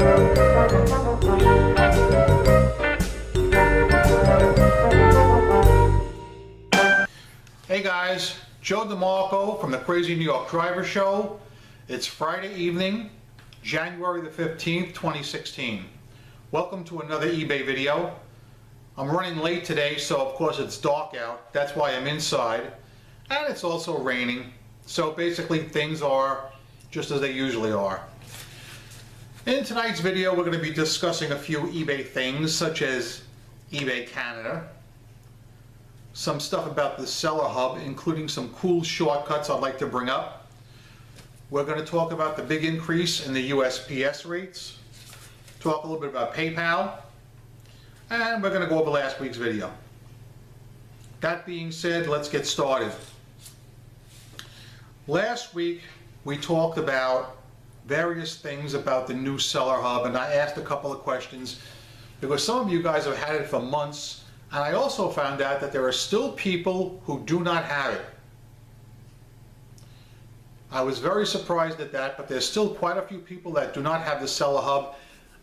Hey guys, Joe DeMarco from the Crazy New York Driver Show. It's Friday evening, January the 15th, 2016. Welcome to another eBay video. I'm running late today, so of course it's dark out. That's why I'm inside. And it's also raining. So basically things are just as they usually are. In tonight's video, we're going to be discussing a few eBay things, such as eBay Canada, some stuff about the Cellar Hub, including some cool shortcuts I'd like to bring up. We're going to talk about the big increase in the USPS rates, talk a little bit about PayPal, and we're going to go over last week's video. That being said, let's get started. Last week we talked about various things about the new Cellar Hub, and I asked a couple of questions because some of you guys have had it for months, and I also found out that there are still people who do not have it. I was very surprised at that, but there's still quite a few people that do not have the Cellar Hub,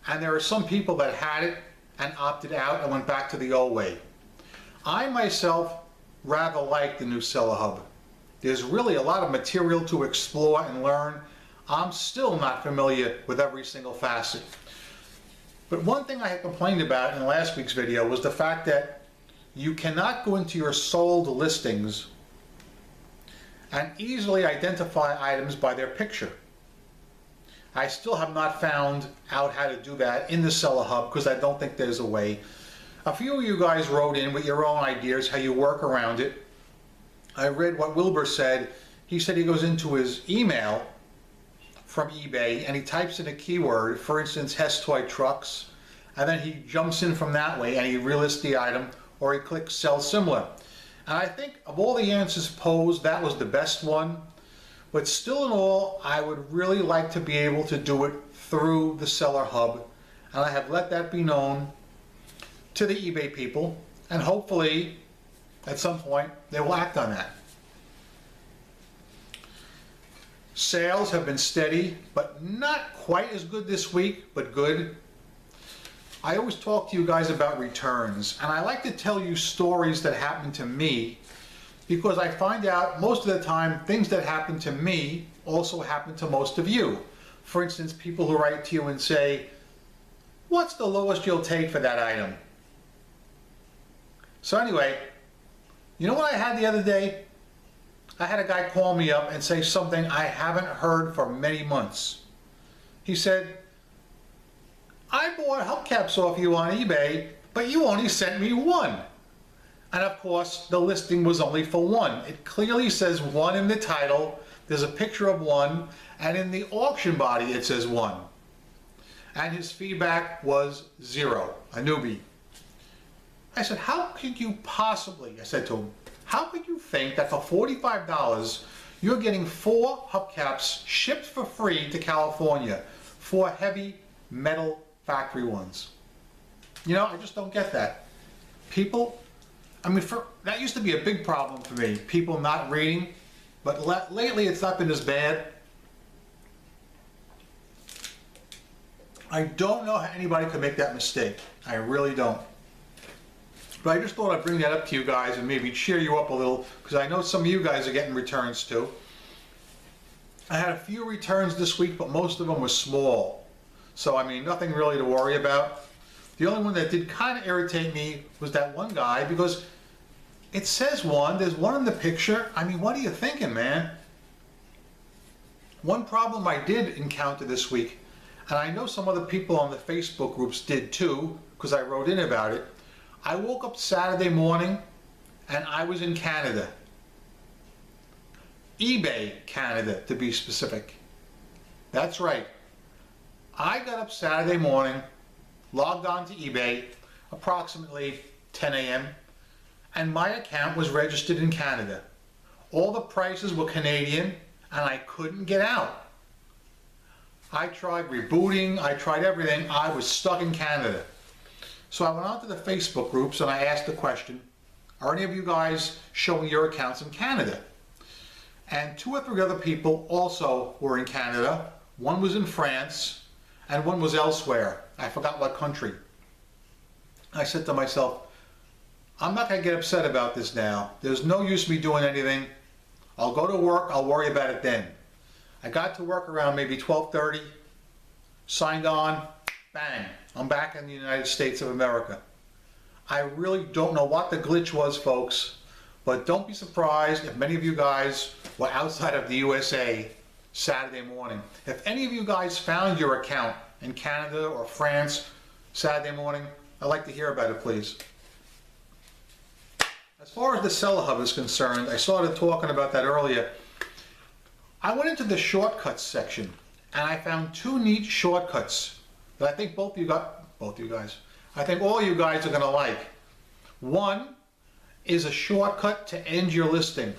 and there are some people that had it and opted out and went back to the old way. I myself rather like the new Cellar Hub. There's really a lot of material to explore and learn. I'm still not familiar with every single facet. But one thing I had complained about in last week's video was the fact that you cannot go into your sold listings and easily identify items by their picture. I still have not found out how to do that in the Cellar Hub because I don't think there's a way. A few of you guys wrote in with your own ideas how you work around it. I read what Wilbur said. He said he goes into his email from eBay and he types in a keyword, for instance, Hess Toy Trucks, and then he jumps in from that way and he relists the item, or he clicks Sell Similar. And I think of all the answers posed, that was the best one. But still in all, I would really like to be able to do it through the Cellar Hub, and I have let that be known to the eBay people, and hopefully at some point they will act on that. Sales have been steady, but not quite as good this week, but good. I always talk to you guys about returns, and I like to tell you stories that happen to me because I find out most of the time things that happen to me also happen to most of you. For instance, people who write to you and say, "What's the lowest you'll take for that item?" So anyway, you know what I had the other day? I had a guy call me up and say something I haven't heard for many months. He said, "I bought hubcaps off you on eBay, but you only sent me one." And of course, the listing was only for one. It clearly says one in the title, there's a picture of one, and in the auction body it says one. And his feedback was 0, a newbie. I said, how could you possibly, I said to him, how could you think that for $45 you're getting 4 hubcaps shipped for free to California, 4 heavy metal factory ones? You know, I just don't get that. People, I mean, that used to be a big problem for me, people not reading, but lately it's not been as bad. I don't know how anybody could make that mistake. I really don't. But I just thought I'd bring that up to you guys and maybe cheer you up a little, because I know some of you guys are getting returns too. I had a few returns this week, but most of them were small. So, I mean, nothing really to worry about. The only one that did kind of irritate me was that one guy, because it says one, there's one in the picture. I mean, what are you thinking, man? One problem I did encounter this week, and I know some other people on the Facebook groups did too, because I wrote in about it. I woke up Saturday morning and I was in Canada. eBay Canada, to be specific. That's right. I got up Saturday morning, logged on to eBay approximately 10 a.m. and my account was registered in Canada. All the prices were Canadian and I couldn't get out. I tried rebooting, I tried everything, I was stuck in Canada. So I went on to the Facebook groups and I asked the question, are any of you guys showing your accounts in Canada? And 2 or 3 other people also were in Canada. One was in France and one was elsewhere. I forgot what country. I said to myself, I'm not going to get upset about this now. There's no use me doing anything. I'll go to work, I'll worry about it then. I got to work around maybe 12:30, signed on, bang, I'm back in the United States of America. I really don't know what the glitch was, folks, but don't be surprised if many of you guys were outside of the USA Saturday morning. If any of you guys found your account in Canada or France Saturday morning, I'd like to hear about it, please. As far as the Cellar Hub is concerned, I started talking about that earlier. I went into the shortcuts section and I found two neat shortcuts that I think I think all you guys are going to like. One is a shortcut to end your listing.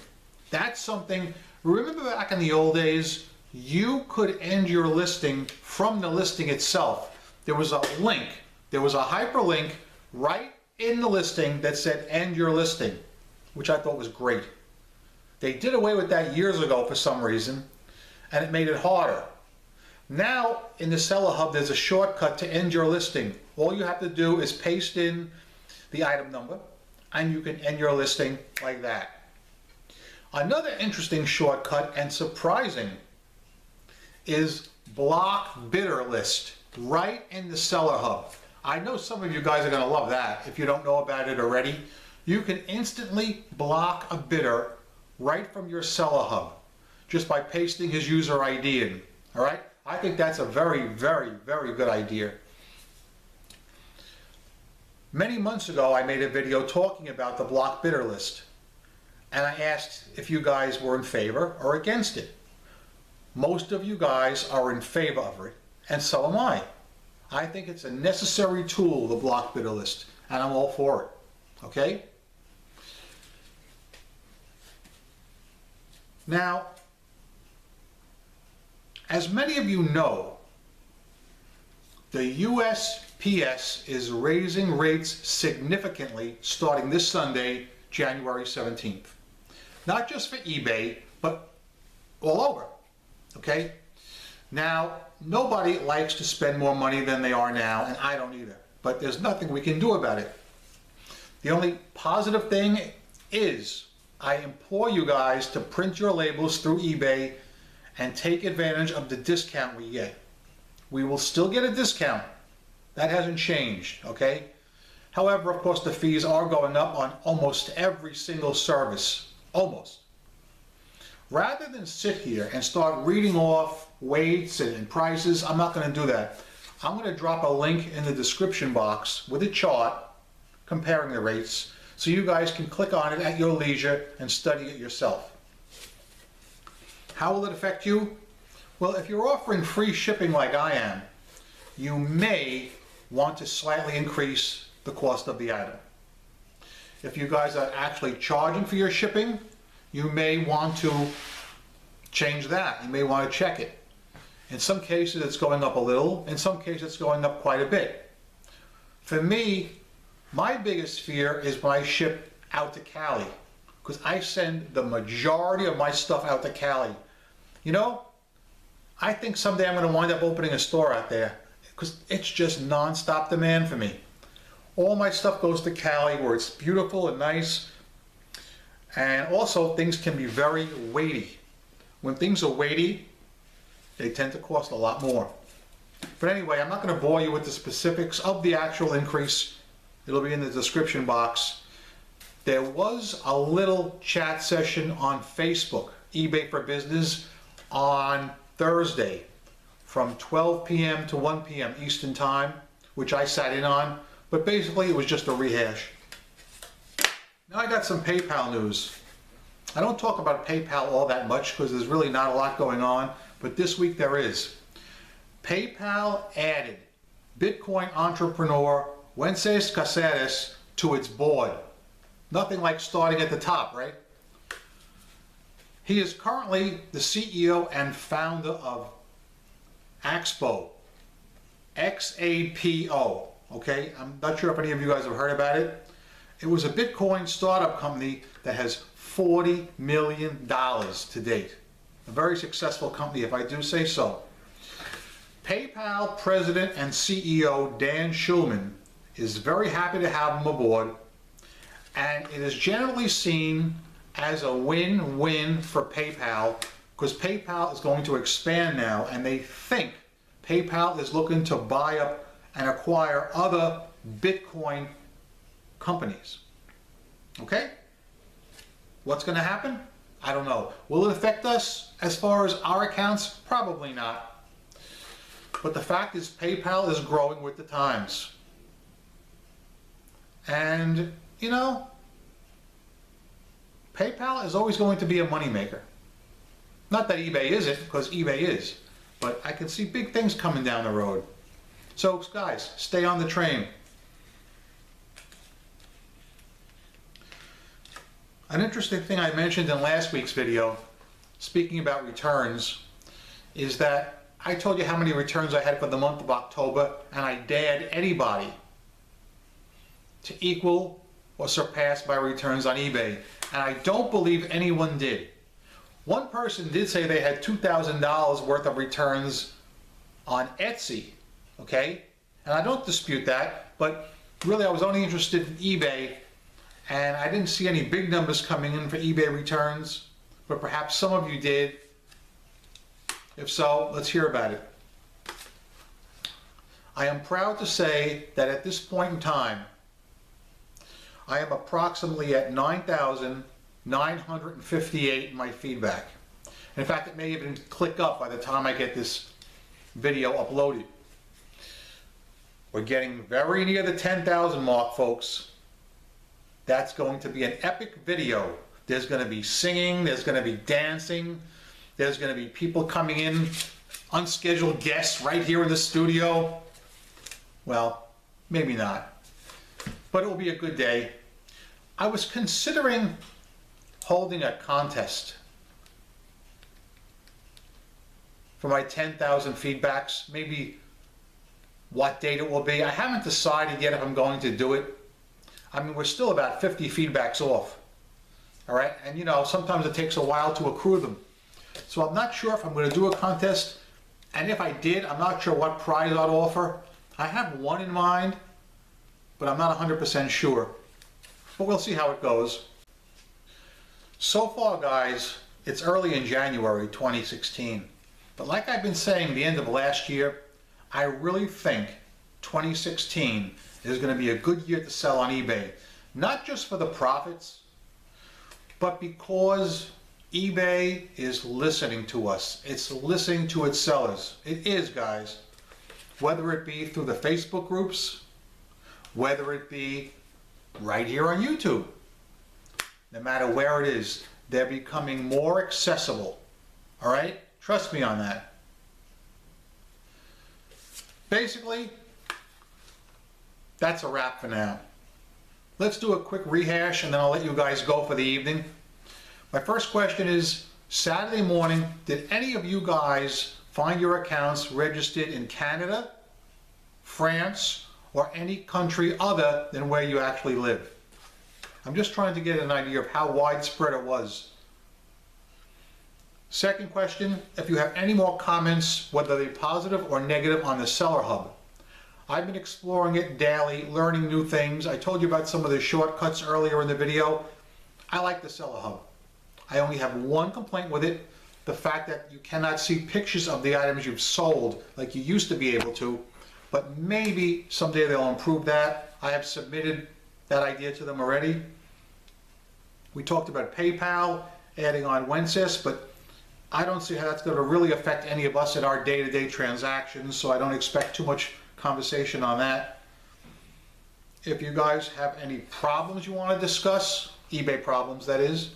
That's something, remember back in the old days, you could end your listing from the listing itself. There was a link, there was a hyperlink right in the listing that said end your listing, which I thought was great. They did away with that years ago for some reason, and it made it harder. Now in the Cellar Hub there's a shortcut to end your listing. All you have to do is paste in the item number and you can end your listing like that. Another interesting shortcut and surprising is block bidder list right in the Cellar Hub. I know some of you guys are going to love that. If you don't know about it already, you can instantly block a bidder right from your Cellar Hub just by pasting his user ID in. All right? I think that's a very, very, very good idea. Many months ago, I made a video talking about the block bidder list, and I asked if you guys were in favor or against it. Most of you guys are in favor of it, and so am I. I think it's a necessary tool, the block bidder list, and I'm all for it. Okay? Now, as many of you know, the USPS is raising rates significantly starting this Sunday, January 17th. Not just for eBay, but all over. Okay? Now, nobody likes to spend more money than they are now, and I don't either. But there's nothing we can do about it. The only positive thing is I implore you guys to print your labels through eBay and take advantage of the discount we get. We will still get a discount. That hasn't changed, okay? However, of course, the fees are going up on almost every single service. Almost. Rather than sit here and start reading off weights and prices, I'm not going to do that. I'm going to drop a link in the description box with a chart comparing the rates so you guys can click on it at your leisure and study it yourself. How will it affect you? Well, if you're offering free shipping like I am, you may want to slightly increase the cost of the item. If you guys are actually charging for your shipping, you may want to change that. You may want to check it. In some cases it's going up a little, in some cases it's going up quite a bit. For me, my biggest fear is when I ship out to Cali, because I send the majority of my stuff out to Cali. You know, I think someday I'm going to wind up opening a store out there because it's just non-stop demand for me. All my stuff goes to Cali where it's beautiful and nice, and also things can be very weighty. When things are weighty, they tend to cost a lot more. But anyway, I'm not going to bore you with the specifics of the actual increase. It'll be in the description box. There was a little chat session on Facebook, eBay for Business, on Thursday from 12 p.m. to 1 p.m. Eastern Time, which I sat in on, but basically it was just a rehash. Now I got some PayPal news. I don't talk about PayPal all that much because there's really not a lot going on, but this week there is. PayPal added Bitcoin entrepreneur Wences Caceres to its board. Nothing like starting at the top, right? He is currently the CEO and founder of Axpo, X-A-P-O, okay? I'm not sure if any of you guys have heard about it. It was a Bitcoin startup company that has $40 million to date. A very successful company, if I do say so. PayPal President and CEO Dan Schulman is very happy to have him aboard, and it is generally seen as a win-win for PayPal because PayPal is going to expand now, and they think PayPal is looking to buy up and acquire other Bitcoin companies. Okay? What's going to happen? I don't know. Will it affect us as far as our accounts? Probably not. But the fact is PayPal is growing with the times. And, you know, PayPal is always going to be a moneymaker. Not that eBay isn't, because eBay is. But I can see big things coming down the road. So, guys, stay on the train. An interesting thing I mentioned in last week's video, speaking about returns, is that I told you how many returns I had for the month of October, and I dared anybody to equal or surpass my returns on eBay. And I don't believe anyone did. One person did say they had $2,000 worth of returns on Etsy, okay? And I don't dispute that, but really I was only interested in eBay, and I didn't see any big numbers coming in for eBay returns, but perhaps some of you did. If so, let's hear about it. I am proud to say that at this point in time, I am approximately at 9,958 in my feedback. In fact, it may even click up by the time I get this video uploaded. We're getting very near the 10,000 mark, folks. That's going to be an epic video. There's going to be singing, there's going to be dancing, there's going to be people coming in, unscheduled guests right here in the studio. Well, maybe not. But it will be a good day. I was considering holding a contest for my 10,000 feedbacks, maybe what date it will be. I haven't decided yet if I'm going to do it. I mean, we're still about 50 feedbacks off. All right, and you know, sometimes it takes a while to accrue them. So I'm not sure if I'm going to do a contest, and if I did, I'm not sure what prize I'd offer. I have one in mind, but I'm not 100% sure. But we'll see how it goes. So far, guys, it's early in January 2016. But like I've been saying the end of last year, I really think 2016 is going to be a good year to sell on eBay. Not just for the profits, but because eBay is listening to us. It's listening to its sellers. It is, guys. Whether it be through the Facebook groups, whether it be right here on YouTube. No matter where it is, they're becoming more accessible. All right? Trust me on that. Basically, that's a wrap for now. Let's do a quick rehash and then I'll let you guys go for the evening. My first question is, Saturday morning, did any of you guys find your accounts registered in Canada, France, or any country other than where you actually live? I'm just trying to get an idea of how widespread it was. Second question, if you have any more comments, whether they're positive or negative, on the Cellar Hub. I've been exploring it daily, learning new things. I told you about some of the shortcuts earlier in the video. I like the Cellar Hub. I only have one complaint with it, the fact that you cannot see pictures of the items you've sold like you used to be able to, but maybe someday they'll improve that. I have submitted that idea to them already. We talked about PayPal, adding on Wences, but I don't see how that's going to really affect any of us in our day-to-day transactions, so I don't expect too much conversation on that. If you guys have any problems you want to discuss, eBay problems that is,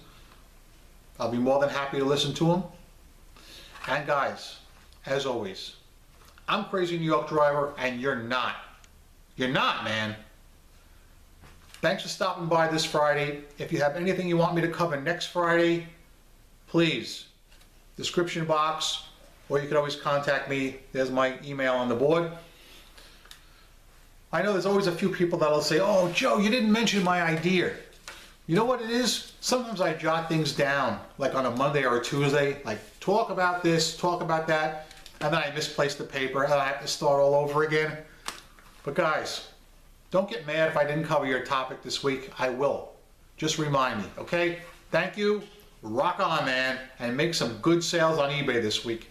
I'll be more than happy to listen to them. And guys, as always, I'm Crazy New York Driver and you're not. You're not, man. Thanks for stopping by this Friday. If you have anything you want me to cover next Friday, please, description box, or you can always contact me. There's my email on the board. I know there's always a few people that'll say, oh, Joe, you didn't mention my idea. You know what it is? Sometimes I jot things down, like on a Monday or a Tuesday, like talk about this, talk about that, and then I misplaced the paper and I have to start all over again. But guys, don't get mad if I didn't cover your topic this week. I will. Just remind me, okay? Thank you. Rock on, man, and make some good sales on eBay this week.